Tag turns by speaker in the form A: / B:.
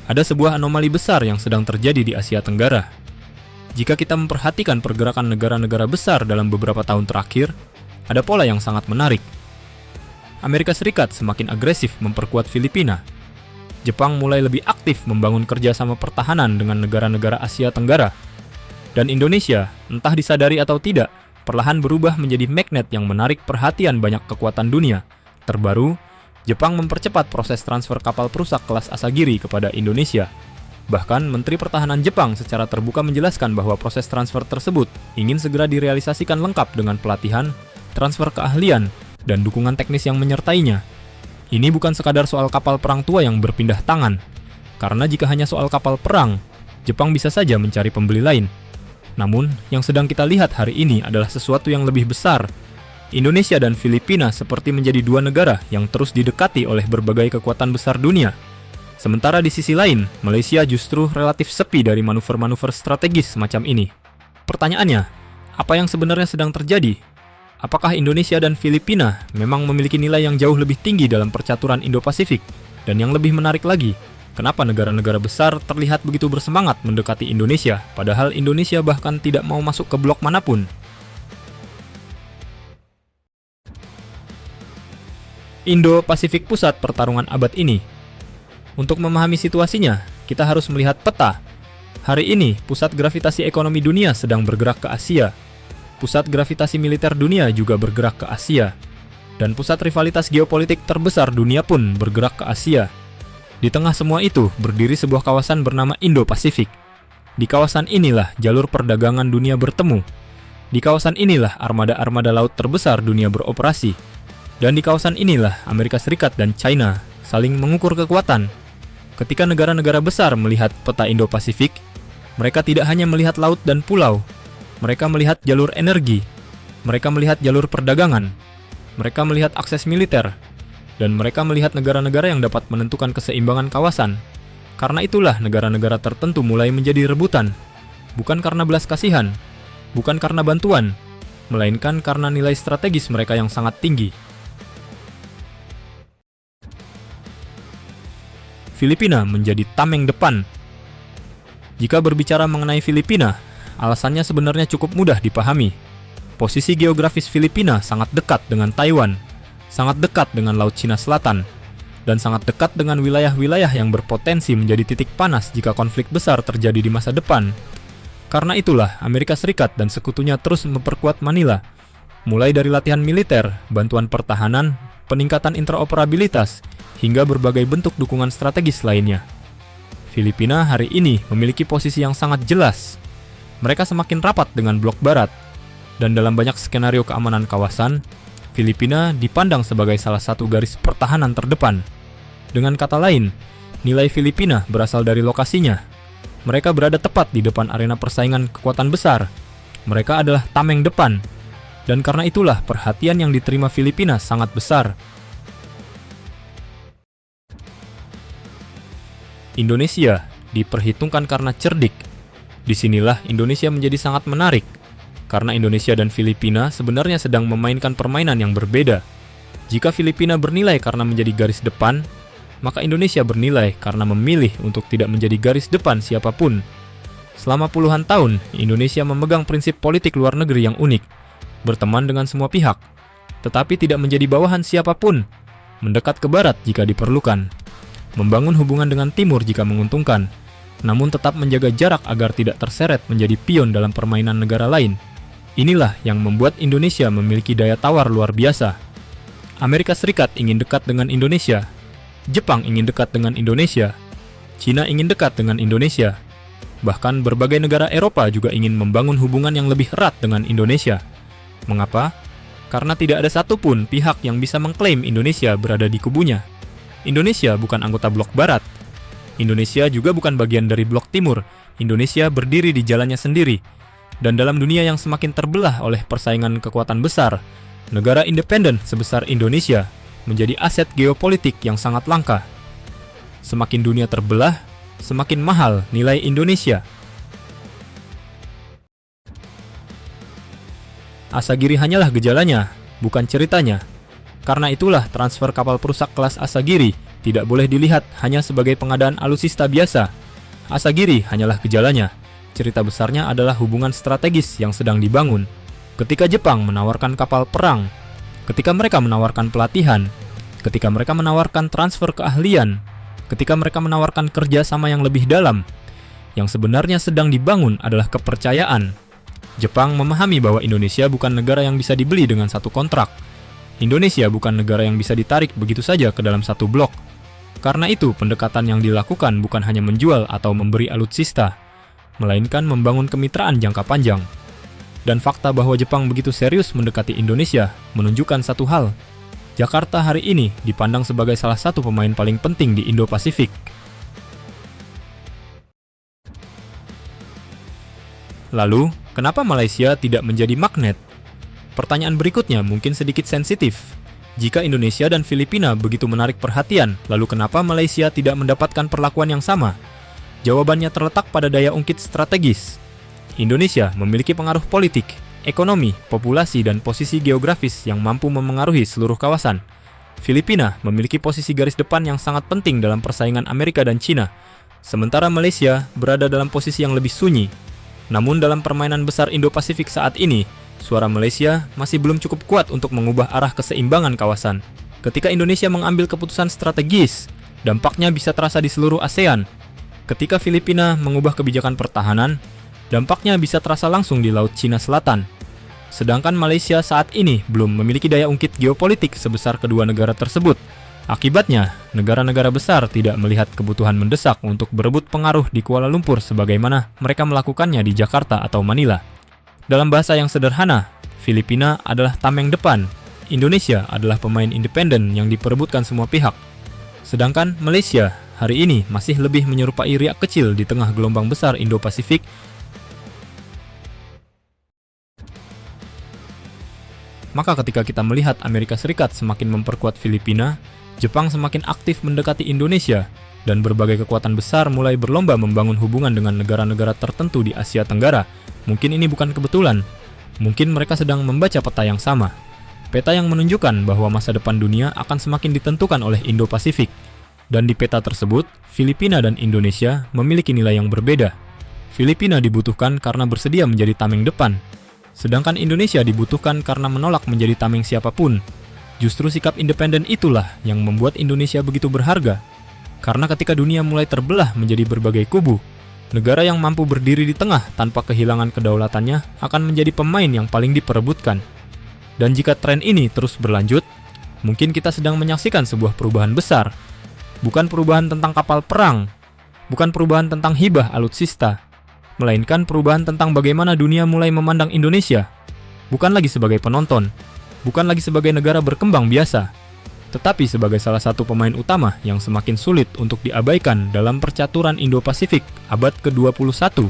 A: Ada sebuah anomali besar yang sedang terjadi di Asia Tenggara. Jika kita memperhatikan pergerakan negara-negara besar dalam beberapa tahun terakhir, ada pola yang sangat menarik. Amerika Serikat semakin agresif memperkuat Filipina. Jepang mulai lebih aktif membangun kerjasama pertahanan dengan negara-negara Asia Tenggara. Dan Indonesia, entah disadari atau tidak, perlahan berubah menjadi magnet yang menarik perhatian banyak kekuatan dunia. Terbaru, Jepang mempercepat proses transfer kapal perusak kelas Asagiri kepada Indonesia. Bahkan, Menteri Pertahanan Jepang secara terbuka menjelaskan bahwa proses transfer tersebut ingin segera direalisasikan lengkap dengan pelatihan, transfer keahlian, dan dukungan teknis yang menyertainya. Ini bukan sekadar soal kapal perang tua yang berpindah tangan, karena jika hanya soal kapal perang, Jepang bisa saja mencari pembeli lain. Namun, yang sedang kita lihat hari ini adalah sesuatu yang lebih besar. Indonesia dan Filipina seperti menjadi dua negara yang terus didekati oleh berbagai kekuatan besar dunia. Sementara di sisi lain, Malaysia justru relatif sepi dari manuver-manuver strategis semacam ini. Pertanyaannya, apa yang sebenarnya sedang terjadi? Apakah Indonesia dan Filipina memang memiliki nilai yang jauh lebih tinggi dalam percaturan Indo-Pasifik? Dan yang lebih menarik lagi, kenapa negara-negara besar terlihat begitu bersemangat mendekati Indonesia, padahal Indonesia bahkan tidak mau masuk ke blok manapun? Indo-Pasifik pusat pertarungan abad ini. Untuk memahami situasinya, kita harus melihat peta. Hari ini, pusat gravitasi ekonomi dunia sedang bergerak ke Asia. Pusat gravitasi militer dunia juga bergerak ke Asia. Dan pusat rivalitas geopolitik terbesar dunia pun bergerak ke Asia. Di tengah semua itu, berdiri sebuah kawasan bernama Indo-Pasifik. Di kawasan inilah jalur perdagangan dunia bertemu. Di kawasan inilah armada-armada laut terbesar dunia beroperasi. Dan di kawasan inilah Amerika Serikat dan China saling mengukur kekuatan. Ketika negara-negara besar melihat peta Indo-Pasifik, mereka tidak hanya melihat laut dan pulau, mereka melihat jalur energi, mereka melihat jalur perdagangan, mereka melihat akses militer, dan mereka melihat negara-negara yang dapat menentukan keseimbangan kawasan. Karena itulah negara-negara tertentu mulai menjadi rebutan, bukan karena belas kasihan, bukan karena bantuan, melainkan karena nilai strategis mereka yang sangat tinggi. Filipina menjadi tameng depan. Jika berbicara mengenai Filipina, alasannya sebenarnya cukup mudah dipahami. Posisi geografis Filipina sangat dekat dengan Taiwan, sangat dekat dengan Laut Cina Selatan, dan sangat dekat dengan wilayah-wilayah yang berpotensi menjadi titik panas jika konflik besar terjadi di masa depan. Karena itulah Amerika Serikat dan sekutunya terus memperkuat Manila, mulai dari latihan militer, bantuan pertahanan, peningkatan interoperabilitas, hingga berbagai bentuk dukungan strategis lainnya. Filipina hari ini memiliki posisi yang sangat jelas. Mereka semakin rapat dengan blok barat, dan dalam banyak skenario keamanan kawasan, Filipina dipandang sebagai salah satu garis pertahanan terdepan. Dengan kata lain, nilai Filipina berasal dari lokasinya. Mereka berada tepat di depan arena persaingan kekuatan besar. Mereka adalah tameng depan, dan karena itulah perhatian yang diterima Filipina sangat besar. Indonesia diperhitungkan karena cerdik. Disinilah Indonesia menjadi sangat menarik, karena Indonesia dan Filipina sebenarnya sedang memainkan permainan yang berbeda. Jika Filipina bernilai karena menjadi garis depan, maka Indonesia bernilai karena memilih untuk tidak menjadi garis depan siapapun. Selama puluhan tahun, Indonesia memegang prinsip politik luar negeri yang unik, berteman dengan semua pihak, tetapi tidak menjadi bawahan siapapun, mendekat ke barat jika diperlukan, membangun hubungan dengan timur jika menguntungkan, namun tetap menjaga jarak agar tidak terseret menjadi pion dalam permainan negara lain. Inilah yang membuat Indonesia memiliki daya tawar luar biasa. Amerika Serikat ingin dekat dengan Indonesia, Jepang ingin dekat dengan Indonesia, China ingin dekat dengan Indonesia. Bahkan berbagai negara Eropa juga ingin membangun hubungan yang lebih erat dengan Indonesia. Mengapa? Karena tidak ada satupun pihak yang bisa mengklaim Indonesia berada di kubunya. Indonesia bukan anggota blok barat. Indonesia juga bukan bagian dari blok timur. Indonesia berdiri di jalannya sendiri. Dan dalam dunia yang semakin terbelah oleh persaingan kekuatan besar, negara independen sebesar Indonesia menjadi aset geopolitik yang sangat langka. Semakin dunia terbelah, semakin mahal nilai Indonesia. Asagiri hanyalah gejalanya, bukan ceritanya. Karena itulah transfer kapal perusak kelas Asagiri tidak boleh dilihat hanya sebagai pengadaan alutsista biasa. Asagiri hanyalah gejalanya. Cerita besarnya adalah hubungan strategis yang sedang dibangun. Ketika Jepang menawarkan kapal perang, ketika mereka menawarkan pelatihan, ketika mereka menawarkan transfer keahlian, ketika mereka menawarkan kerjasama yang lebih dalam, yang sebenarnya sedang dibangun adalah kepercayaan. Jepang memahami bahwa Indonesia bukan negara yang bisa dibeli dengan satu kontrak. Indonesia bukan negara yang bisa ditarik begitu saja ke dalam satu blok. Karena itu, pendekatan yang dilakukan bukan hanya menjual atau memberi alutsista, melainkan membangun kemitraan jangka panjang. Dan fakta bahwa Jepang begitu serius mendekati Indonesia menunjukkan satu hal. Jakarta hari ini dipandang sebagai salah satu pemain paling penting di Indo-Pasifik. Lalu, kenapa Malaysia tidak menjadi magnet? Pertanyaan berikutnya mungkin sedikit sensitif. Jika Indonesia dan Filipina begitu menarik perhatian, lalu kenapa Malaysia tidak mendapatkan perlakuan yang sama? Jawabannya terletak pada daya ungkit strategis. Indonesia memiliki pengaruh politik, ekonomi, populasi, dan posisi geografis yang mampu memengaruhi seluruh kawasan. Filipina memiliki posisi garis depan yang sangat penting dalam persaingan Amerika dan China, sementara Malaysia berada dalam posisi yang lebih sunyi. Namun dalam permainan besar Indo-Pasifik saat ini, suara Malaysia masih belum cukup kuat untuk mengubah arah keseimbangan kawasan. Ketika Indonesia mengambil keputusan strategis, dampaknya bisa terasa di seluruh ASEAN. Ketika Filipina mengubah kebijakan pertahanan, dampaknya bisa terasa langsung di Laut Cina Selatan. Sedangkan Malaysia saat ini belum memiliki daya ungkit geopolitik sebesar kedua negara tersebut. Akibatnya, negara-negara besar tidak melihat kebutuhan mendesak untuk berebut pengaruh di Kuala Lumpur sebagaimana mereka melakukannya di Jakarta atau Manila. Dalam bahasa yang sederhana, Filipina adalah tameng depan, Indonesia adalah pemain independen yang diperebutkan semua pihak. Sedangkan Malaysia hari ini masih lebih menyerupai riak kecil di tengah gelombang besar Indo-Pasifik. Maka ketika kita melihat Amerika Serikat semakin memperkuat Filipina, Jepang semakin aktif mendekati Indonesia, dan berbagai kekuatan besar mulai berlomba membangun hubungan dengan negara-negara tertentu di Asia Tenggara. Mungkin ini bukan kebetulan. Mungkin mereka sedang membaca peta yang sama. Peta yang menunjukkan bahwa masa depan dunia akan semakin ditentukan oleh Indo-Pasifik. Dan di peta tersebut, Filipina dan Indonesia memiliki nilai yang berbeda. Filipina dibutuhkan karena bersedia menjadi tameng depan, sedangkan Indonesia dibutuhkan karena menolak menjadi tameng siapapun. Justru sikap independen itulah yang membuat Indonesia begitu berharga. Karena ketika dunia mulai terbelah menjadi berbagai kubu, negara yang mampu berdiri di tengah tanpa kehilangan kedaulatannya akan menjadi pemain yang paling diperebutkan. Dan jika tren ini terus berlanjut, mungkin kita sedang menyaksikan sebuah perubahan besar. Bukan perubahan tentang kapal perang, bukan perubahan tentang hibah alutsista, melainkan perubahan tentang bagaimana dunia mulai memandang Indonesia, bukan lagi sebagai penonton, bukan lagi sebagai negara berkembang biasa, tetapi sebagai salah satu pemain utama yang semakin sulit untuk diabaikan dalam percaturan Indo-Pasifik abad ke-21.